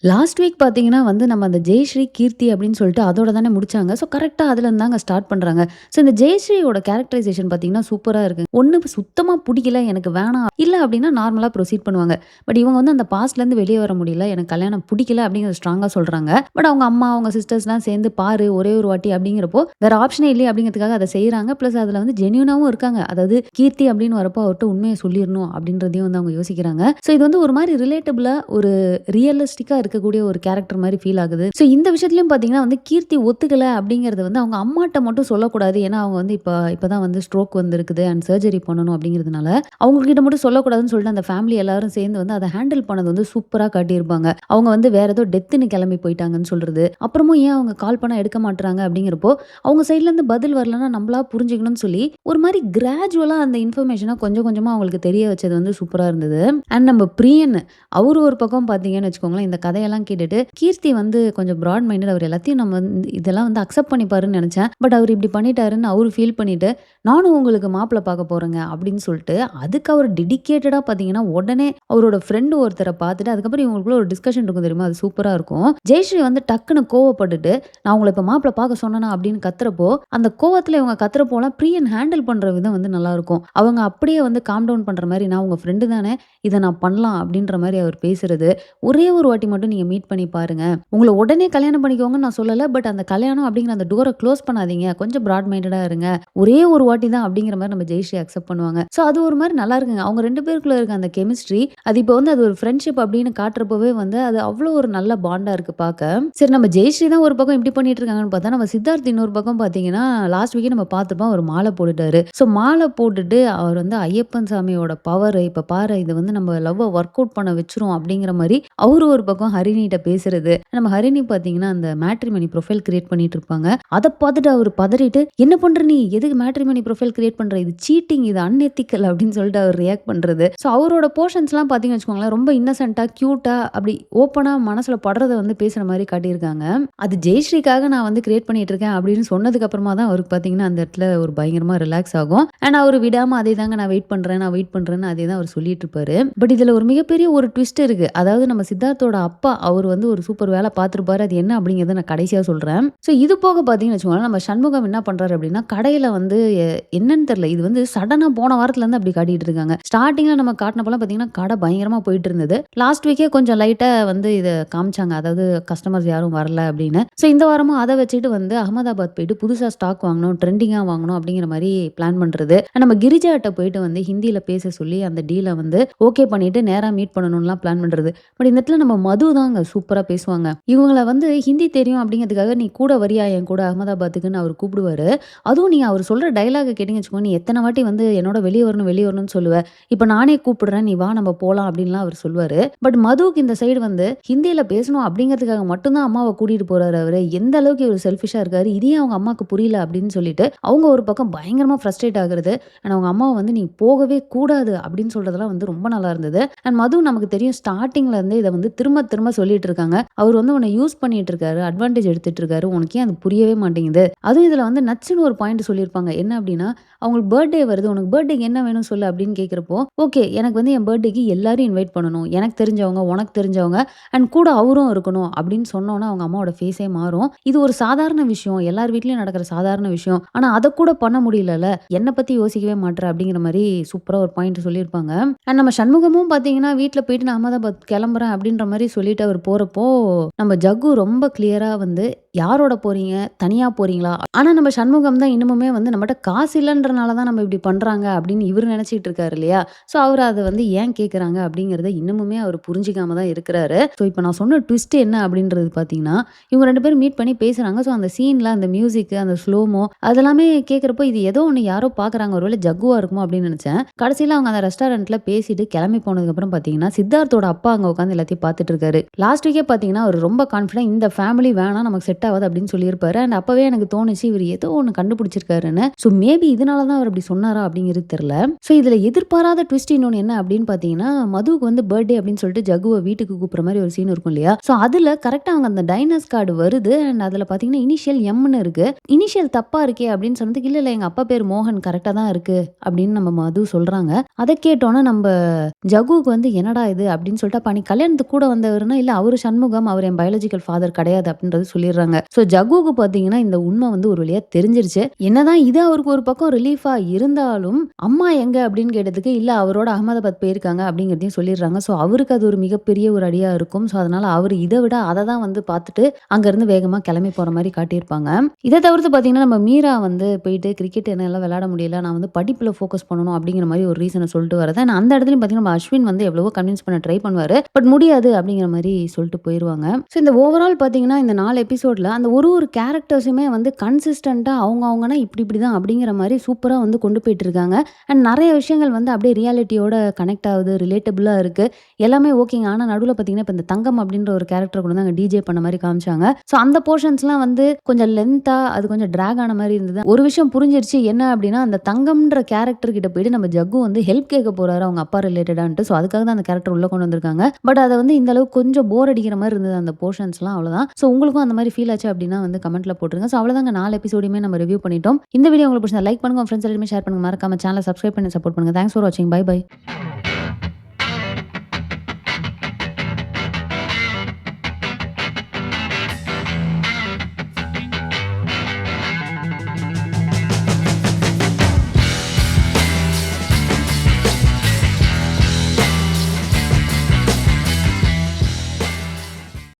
Last week பார்த்தீங்கன்னா வந்து நம்ம அந்த ஜெயஸ்ரீ, கீர்த்தி அப்படின்னு சொல்லிட்டு அதோட தானே முடிச்சாங்க. ஸோ கரெக்ட்டா அதுலருந்து தாங்க ஸ்டார்ட் பண்றாங்க. ஸோ இந்த ஜெயஸ்ரீயோட கேரக்டரைசேஷன் பார்த்தீங்கன்னா சூப்பரா இருக்கு. ஒண்ணு சுத்தமா புடிக்கல, எனக்கு வேணாம். இல்ல அப்படின்னா நார்மலா ப்ரொசீட் பண்ணுவாங்க. பட் இவங்க வந்து அந்த பாஸ்ட்லேருந்து வெளிய வர முடியல. எனக்கு கல்யாணம் புடிக்கல அப்படிங்கிறத ஸ்ட்ராங்கா சொல்றாங்க. பட் அவங்க அம்மா, அவங்க சிஸ்டர்ஸ்லாம் சேர்ந்து பாரு ஒரே ஒரு வாட்டி அப்படிங்கிறப்போ, வேற ஆப்ஷனே இல்லையே அப்படிங்கிறதுக்காக அத செய்றாங்க. பிளஸ் அதுல வந்து ஜென்யூனாவும் இருக்காங்க. அதாவது கீர்த்தி அப்படின்னு வரப்போ அவர்ட்ட உண்மைய சொல்லிரணும் அப்படின்றதையும் வந்து அவங்க யோசிக்கிறாங்க. ஸோ இது வந்து ஒரு மாரி ரிலேட்டபிளா ஒரு ரியலிஸ்டிக்கா இருக்கக்கூடிய ஒரு கேரக்டர் மாரி ஃபீல் ஆகுது. ஸோ இந்த விஷயத்துலயும் பார்த்தீங்கன்னா வந்து கீர்த்தி ஒத்துக்கல அப்படிங்கிறது வந்து அவங்க அம்மாட்ட மட்டும் சொல்லக்கூடாது. ஏன்னா அவங்க வந்து இப்பதான் வந்து ஸ்ட்ரோக் வந்திருக்குது அண்ட் சர்ஜரி பண்ணணும் அப்படிங்கிறதுனால, அவங்க கிட்ட மட்டும் சொல்லக்கூடாதுன்னு சொல்லிட்டு அந்த ஃபேமிலி எல்லாரும் சேர்ந்து வந்து அத ஹேண்டில் பண்ணது வந்து சூப்பரா காட்டியிருப்பாங்க. அவங்க வந்து வேற ஏதோ டெத்துன்னு கிளம்பி போயிட்டாங்கன்னு சொல்றது. அப்புறமும் ஏன் அவங்க கால் பண்ணா எடுக்க மாட்றாங்க அப்படிங்கிறப்போ, அவங்க சைட்ல இருந்து பதில் வரலன்னா நம்மளா புரிஞ்சுக்கணும்னு சொல்லி, ஒரு மாரி கிராஜுவலா அந்த இன்ஃபர்மேஷன கொஞ்சம் கொஞ்சமா அவங்களுக்கு தெரிய வச்சது வந்து சூப்பரா இருந்தது. அண்ட் நம்ம பிரியன் அவரு ஒரு பக்கம் பார்த்தீங்கன்னு வச்சுக்கோங்களேன், இந்த கதையெல்லாம் கேட்டுட்டு, கீர்த்தி வந்து கொஞ்சம் பிராட் மைண்டட் அவர் எல்லாத்தையும் நம்ம வந்து இதெல்லாம் வந்து அக்செப்ட் பண்ணிப்பாருன்னு நெனச்சேன். பட் அவர் இப்படி பண்ணிட்டாருன்னு அவரு ஃபீல் பண்ணிட்டு, நானும் உங்களுக்கு மாப்பிள பார்க்க போறேங்க அப்படின்னு சொல்லிட்டு, அதுக்கு அவர் டெடிகேட்டடா பார்த்தீங்கன்னா, உடனே அவரோட ஃப்ரெண்ட் ஒருத்தர பார்த்துட்டு, அதுக்கப்புறம் இவங்களுக்குள்ள ஒரு டிஸ்கஷன் இருக்கும் தெரியுமா? அது சூப்பரா இருக்கும். ஜெயஸ்ரீ வந்து டக்குனு கோவப்பட்டுட்டு, "நான் உங்கள இப்ப மாப்பிள பார்க்க சொன்னனா?" அப்படின்னு கத்துறப்போ, அந்த கோவத்துல இவங்க கத்துறப்போலாம் பிரியன் ஹேண்டில் பண்ற விதம் வந்து நல்லாருக்கும். அவங்க அப்படியே வந்து காம் டவுன் பண்ற மாரி, "நான் உங்க ஃப்ரெண்டு தானே, இத நான் பண்ணலாம்." அப்படின்ற மாரி அவர் பேசுறது. ஒரே ஒரு வாட்டி மட்டும் நீங்க மீட் பண்ணி பாருங்க. உங்கள உடனே கல்யாணம் பண்ணிக்கோங்கன்னு நான் சொல்லல. பட் அந்த கல்யாணம் அப்படிங்கிற அந்த டோர க்ளோஸ் பண்ணாதீங்க. கொஞ்சம் பிராட் மைண்டடா இருங்க. ஒரே ஒரு வாட்டி தான் அப்படிங்கிற மாரி நம்ம ஜெயஸ்ரீ அக்செப்ட் பண்ணுவாங்க. ஸோ அது ஒரு மாரி நல்லா இருக்குங்க. அவங்க 2 பேருக்குள்ள இருக்க அந்த கெமிஸ்ட்ரி, அது இப்போ வந்து அது ஒரு ஃப்ரெண்ட்ஷிப் அப்படின்னு காட்டுறப்பவே வந்து அது அவ்வளோ ஒரு நல்ல பாண்டா இருக்கு பாக்க. சரி நம்ம ஜெயஸ்ரீ தான் ஒரு பக்கம் இப்படி பண்ணிட்டு இருக்காங்கன்னு பார்த்தா, நம்ம சித்தார்த் இன்னொரு பக்கம் பார்த்தீங்கன்னா, லாஸ்ட் வீக்கே நம்ம பார்த்துருப்போம். அவர் மாலை போட்டுட்டாரு. ஸோ மாலை போட்டுட்டு அவர் வந்து ஐயப்பன் சாமியோட பவர் இப்ப பாரு இது வந்து நம்ம லவ்வ ஒர்க் அவுட் பண்ண வச்சுரும் அப்படிங்கிற மாரி அவரு ஒரு பக்கம் ஹரிணிட்ட பேசுறது. நம்ம ஹரிணி பார்த்தீங்கன்னா, அந்த மேட்ரிமோனி ப்ரொஃபைல் கிரியேட் பண்ணிட்டு இருப்பாங்க. அத பார்த்துட்டு அவரு பதறிட்டு, "என்ன பண்ற நீ? எதுக்கு மேட்ரிமோனி ப்ரொஃபைல் கிரியேட் பண்ற? இது சீட்டிங், இது அன்எத்திக்கல்" அப்படின்னு சொல்லிட்டு அவர் ரியாக்ட் பண்றது. ஸோ அவரோட போர்ஷன்ஸ்லாம் பார்த்தீங்கன்னு வச்சுக்கோங்களேன், ரொம்ப இன்னசென்ட்டா, கியூட்டா அப்படி ஓப்பனா மனசுல படுறத வந்து பேசுற மாரி காட்டியிருக்காங்க. அது ஜெயஸ்ரீக்காக நான் வந்து கிரியேட் பண்ணிட்டு இருக்கேன் அப்படின்னு சொன்னதுக்கு அப்புறமா தான் அவருக்கு பார்த்தீங்கன்னா, அந்த இடத்துல ஒரு பயங்கரமா ரிலாக்ஸ் ஆகும். அண்ட் அவரு விடாம அதேதாங்க நான் வெயிட் பண்றேன், நான் வெயிட் பண்றேன்னு அதே தான் அவர் சொல்லிட்டு இருப்பாரு. பட் இதுல ஒரு மிகப்பெரிய ஒரு ட்விஸ்ட் இருக்கு. அதாவது நம்ம சித்தார்த்தோட அப்பா அவர் வந்து ஒரு சூப்பர் வேலை பார்த்துருப்பாரு. அது என்ன அப்படிங்கிறத நான் கடைசியா சொல்றேன். ஸோ இது போக பார்த்தீங்கன்னு வச்சுக்கோங்களேன், நம்ம சண்முகம் என்ன பண்றாரு அப்படின்னா, கடையில வந்து என்னன்னு தெரியல. இது வந்து சடனா போன வாரத்துல இருந்து அப்படி காட்டிட்டு இருக்காங்க. ஸ்டார்ட்டிங்ல நம்ம காட்டினப்பலாம் பார்த்தீங்கன்னா, கடை பயங்கரமா போயிட்டு இருந்தது. லாஸ்ட் வீக்கே கொஞ்சம் லைட்டா வந்து இத காமிச்சாங்க. அதாவது கஸ்டமர்ஸ் யாரும் வரல அப்படின்னு. ஸோ இந்த வாரமும் அத வச்சுட்டு வந்து அகமதாபாத் போயிட்டு புதுசா ஸ்டாக் வாங்கணும், ட்ரெண்டிங்கா வாங்கணும் அப்படிங்கிற மாரி பிளான் பண்றது. நம்ம கிரிஜாட்ட போயிட்டு வந்து ஹிந்தியில பேச சொல்லி அந்த டீல வந்து ஓகே பண்ணிட்டு நேரா மீட் பண்ணணும்லாம் பிளான் பண்றது. பட் இந்த இடத்துல நம்ம மது தாங்க சூப்பரா பேசுவாங்க. இவங்கள வந்து ஹிந்தி தெரியும் அப்படிங்கிறதுக்காக, "நீ கூட வரியா என் கூட அகமதாபாத்துக்குன்னு" அவரு கூப்பிடுவாரு. அதுவும் நீங்க அவரு சொல்ற டயலாக்க கேட்டீங்கன்னு வச்சுக்கோங்க, "நீ எத்தன வாட்டி வந்து என்னோட வெளிய வரணும், வெளிய வரணும்னு சொல்லுவ. இப்ப நானே கூப்பிடுறேன். நீ வா நம்ம போலாம்" அப்படின்லாம் அவரு சொல்லுவாரு. பட் மதுவுக்கு இந்த சைடு வந்து ஹிந்தியில பேசணும் அப்படிங்கிறதுக்காக மட்டும் தான் அம்மாவ கூட்டிட்டு போறாரு அவரு. எந்த அளவுக்கு இவரு செல்ஃபிஷா இருக்காரு. இது ஏன் அவங்க அம்மாக்கு புரியல அப்படின்னு சொல்லிட்டு, அவங்க ஒரு பக்கம் பயங்கரமா ஃப்ரஸ்ட்ரேட் ஆகுறது. அண்ட் அவங்க அம்மாவ வந்து, "நீ போகவே கூடாது" அப்படின்னு சொல்றதெல்லாம் வந்து ரொம்ப நல்லா இருந்தது. அண்ட் மது நமக்கு தெரியும் ஸ்டார்ட்டிங்ல இருந்தே இத வந்து திரும்ப திரும்ப சொல்லிட்டு இருக்காங்க. அவரு வந்து உன்ன யூஸ் பண்ணிட்டு இருக்காரு. அட்வான்டேஜ் எடுத்துட்டு இருக்காரு. உனக்கு ஏன் அது புரியவே மாட்டேங்குது. அதுவும் இதுல வந்து நச்சுன்னு ஒரு பாயிண்ட் சொல்லியிருப்பாங்க. என்ன அப்டின்னா, அவங்களுக்கு பர்த்டே வருது. உனக்கு பர்த்டேக்கு என்ன வேணும்னு சொல்லு அப்படின்னு கேட்கிறப்போ, ஓகே எனக்கு வந்து என் பர்த்டேக்கு எல்லாரையும் இன்வைட் பண்ணணும். எனக்கு தெரிஞ்சவங்க, உனக்கு தெரிஞ்சவங்க அண்ட் கூட அவரும் இருக்கணும் அப்படின்னு சொன்னோனே அவங்க அம்மாவோட ஃபேஸே மாறும். இது ஒரு சாதாரண விஷயம். எல்லார் வீட்லயும் நடக்கிற சாதாரண விஷயம். ஆனா அத கூட பண்ண முடியலல்ல. என்ன பத்தி யோசிக்கவே மாட்ற அப்படிங்கிற மாரி சூப்பரா ஒரு பாயிண்ட் சொல்லியிருப்பாங்க. அண்ட் நம்ம சண்முகமும் பார்த்தீங்கன்னா, வீட்ல போயிட்டு நான் அகமதாபாத் கிளம்புறேன் அப்படின்ற மாரி சொல்லிட்டு அவர் போறப்போ, நம்ம ஜக்கு ரொம்ப கிளியரா வந்து யாரோட போறீங்க? தனியா போறீங்களா? ஆனா நம்ம சண்முகம் தான் இன்னமுமே வந்து நம்மட்ட காசு இல்லன்றனால தான் நம்ம இப்படி பண்றாங்க அப்படின்னு இவரு நினைச்சிட்டு இருக்காரு இல்லையா? ஸோ அவரு அத வந்து ஏன் கேட்குறாங்க அப்படிங்கிறத இன்னமுமே அவரு புரிஞ்சுக்காம தான் இருக்கிறாரு. ஸோ இப்ப நான் சொன்ன ட்விஸ்ட் என்ன அப்படின்றது பார்த்தீங்கன்னா, இவங்க 2 பேரும் மீட் பண்ணி பேசுறாங்க. ஸோ அந்த சீன்ல அந்த மியூசிக், அந்த ஸ்லோமோ அதெல்லாமே கேட்கிறப்போ இது ஏதோ ஒண்ணு யாரோ பார்க்குறாங்க. ஒருவேளை ஜக்குவா இருக்குமோ அப்படின்னு நினைச்சேன். கடைசியில அவங்க அந்த ரெஸ்டாரண்ட்ல பேசிட்டு கிளம்பி போனதுக்கப்புறம் பார்த்தீங்கன்னா, சித்தார்த்தோட அப்பா அங்க உட்காந்து எல்லாத்தையும் பார்த்துட்டு இருக்காரு. லாஸ்ட் வீக்கே பார்த்தீங்கன்னா, அவரு ரொம்ப கான்ஃபிடென்ட் இந்த ஃபேமிலி வேணாம் நமக்கு செட் ஆவாது அப்படின்னு சொல்லியிருப்பாரு. அண்ட் அப்பவே எனக்கு தோணுச்சு இவரு ஏதோ ஒண்ணு கண்டுபிடிச்சிருக்காருன்னு. ஸோ மேபி இதனால தான் அவர் அப்படி சொன்னாரா அப்படிங்கிறது தெரியல. ஸோ இதுல எதிர்பாராத ட்விஸ்ட் இன்னொன்னு என்ன அப்படின்னு பார்த்தீங்கன்னா, மதுவுக்கு வந்து பர்த்டே அப்படின்னு சொல்லிட்டு ஜக்குவ வீட்டுக்கு கூப்பிடுற மாரி ஒரு சீன் இருக்கும் இல்லையா? ஸோ அதுல கரெக்ட்டா அவங்க அந்த டைனர்ஸ் கார்டு வருது. அண்ட் அதுல பார்த்தீங்கன்னா, இனிஷியல் எம்ன்னு இருக்கு. இனிஷியல் தப்பா இருக்கே அப்படின்னு சொன்னதுக்கு, இல்ல இல்ல எங்க அப்பா பேரு மோகன் கரெக்ட்டா தான் இருக்கு அப்படின்னு நம்ம மது சொல்றாங்க. அத கேட்டோனே நம்ப ஜகுவுக்கு வந்து என்னடா இது அப்படின்னு சொல்லிட்டு, அப்ப அன்னைக்கு கல்யாணத்துக்கு கூட வந்தவருன்னா பார்த்தீங்கன்னா, இல்ல அவரு சண்முகம். அவர் என் பயாலஜிக்கல் ஃபாதர் கிடையாது அப்படின்றது சொல்லிடுறாங்க. ஸோ ஜக்குவுக்கு பார்த்தீங்கன்னா, இந்த உண்மை வந்து ஒரு வழியா தெரிஞ்சிருச்சு. என்னதான் இது அவருக்கு ஒரு பக்கம் ரிலீஃபா இருந்தாலும், அம்மா எங்க அப்படின்னு கேட்டதுக்கு, இல்ல அவரோட அகமதாபாத் போயிருக்காங்க அப்படிங்கிறதையும் சொல்லிடுறாங்க. ஸோ அவருக்கு அது ஒரு மிகப்பெரிய ஒரு அடியா இருக்கும். ஸோ அதனால அவரு இத விட அத தான் வந்து பார்த்துட்டு, அங்கருந்து வேகமா கிளம்பி போற மாரி காட்டியிருப்பாங்க. இத தவிர்த்து பார்த்தீங்கன்னா, நம்ம மீரா வந்து போயிட்டு கிரிக்கெட் என்னால விளையாட முடியல. நான் வந்து படிப்புல ஃபோக்கஸ் பண்ணணும் அப்படிங்கிற மாரி ஒரு ரீசன சொல்லிட்டு வரத, நான் அந்த இடத்துலயும் பார்த்தீங்கன்னா, நம்ம அஸ்வின் வந்து எவ்வளவோ கன்வின்ஸ் பண்ண ட்ரை பண்ணுவாரு. பட் முடியாது அப்படிங்கிற மாரி சொல்லிட்டு போயிருவாங்க. ஸோ இந்த ஓவரால் பார்த்தீங்கன்னா, இந்த 4 எபிசோட்ல அந்த ஒரு கேரக்டர்ஸுமே வந்து கன்சிஸ்டன்ட்டா அவங்கவங்கன்னா இப்படி தான் அப்படிங்கிற மாரி சூப்பரா வந்து கொண்டு போயிட்டு இருக்காங்க. அண்ட் நெறைய விஷயங்கள் வந்து அப்படியே ரியாலிட்டியோட கனெக்ட் ஆகுது. ரிலேட்டபிளா இருக்கு. எல்லாமே ஓகேங்க. ஆனா நடுவுல பார்த்தீங்கன்னா, இப்ப இந்த தங்கம் அப்படின்ற ஒரு கேரக்டர கொண்டு வந்து அங்க டிஜே பண்ண மாரி காமிச்சாங்க. ஸோ அந்த போர்ஷன்ஸ்லாம் வந்து கொஞ்சம் லென்த்தா அது கொஞ்சம் டிராக் ஆன மாரி இருந்தது. ஒரு விஷயம் புரிஞ்சிருச்சு. என்ன அப்படின்னா, அந்த தங்கம்ன்ற கேரக்டர் கிட்ட போயிட்டு நம்ம ஜக்கு வந்து ஹெல்ப் கேட்க போறாரு அவங்க அப்பா ரிலேட்டடான்ட்டு. ஸோ அதுக்காக தான் அந்த கேரக்டர் உள்ள கொண்டு வந்திருக்காங்க. பட் அத வந்து இந்த அளவுக்கு கொஞ்சம் போர் அடிக்கிற மாரி இருந்தது அந்த போர்ஷன்ஸ்லாம் அவ்வளோதான். ஸோ உங்களுக்கும் அந்த மாரி ஃபீல் ஆச்சு அப்படின்னா வந்து கமெண்ட்ல போட்டுருங்க. ஸோ அவ்வளோதாங்க 4 எபிசோடையுமே நம்ம ரிவ்யூ பண்ணிட்டோம். இந்த வீடியோ உங்களுக்கு பிடிச்சா லைக் பண்ணுங்க. உங்க ஃப்ரெண்ட்ஸ் எல்லாருமே ஷேர் பண்ணுங்க. மறக்காம சேனல சப்ஸ்கிரைப் பண்ணி சப்போர்ட் பண்ணுங்க. தேங்க்ஸ் ஃபார் வாட்சிங். Bye by.